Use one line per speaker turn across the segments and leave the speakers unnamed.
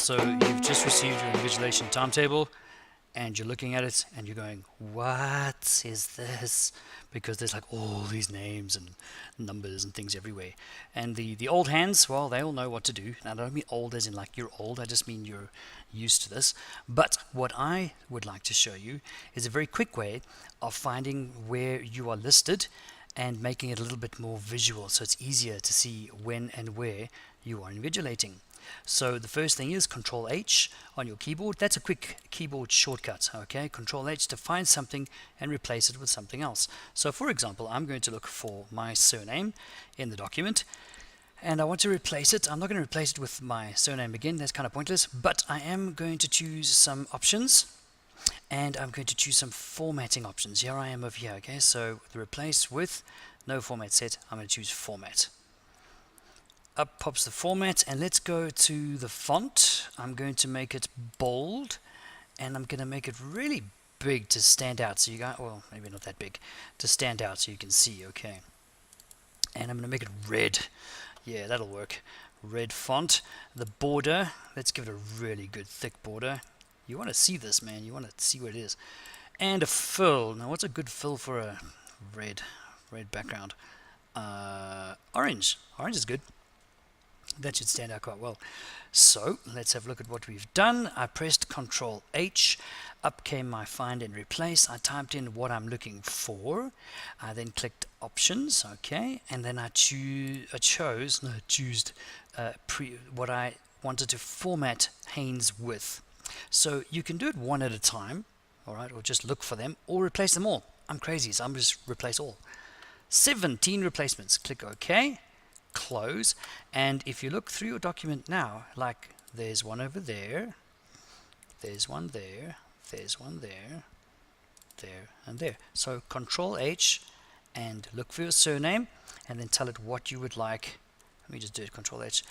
So you've just received your invigilation timetable and you're looking at it and you're going, what is this? Because there's like all these names and numbers and things everywhere. And the old hands, well, they all know what to do. And I don't mean old as in like you're old, I just mean you're used to this. But what I would like to show you is a very quick way of finding where you are listed and making it a little bit more visual so it's easier to see when and where you are invigilating. So the first thing is Control H on your keyboard. That's a quick keyboard shortcut. Okay, Control H to find something and replace it with something else. So for example, I'm going to look for my surname in the document and I want to replace it. I'm not going to replace it with my surname again, that's kind of pointless, but I am going to choose some options and I'm going to choose some formatting options. Here I am over here. Okay, so the replace with no format set, I'm going to choose format. Up pops the format, and let's go to the font. I'm going to make it bold and I'm going to make it really big to stand out, so you got, well, maybe not that big, to stand out so you can see. Okay, and I'm going to make it red. Yeah, that'll work. Red font. The border, let's give it a really good thick border. You want to see this, man, you want to see what it is. And a fill. Now what's a good fill for a red background? Orange is good. That should stand out quite well. So let's have a look at what we've done. I pressed Control H, up came my find and replace. I typed in what I'm looking for. I then clicked options, okay, and then I chose what I wanted to format Haynes with. So you can do it one at a time, all right, or just look for them or replace them all. I'm crazy, so I'm just replace all. 17 replacements. Click OK. Close, and if you look through your document now, like there's one over there, there's one there, there's one there, there and there. So Control H and look for your surname and then tell it what you would like. Let me just do it. Control H,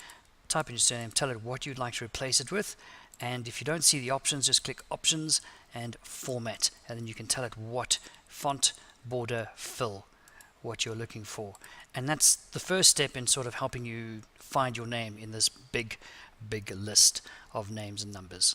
type in your surname, tell it what you'd like to replace it with, and if you don't see the options, just click options and format, and then you can tell it what font, border, fill, what you're looking for. And that's the first step in sort of helping you find your name in this big list of names and numbers.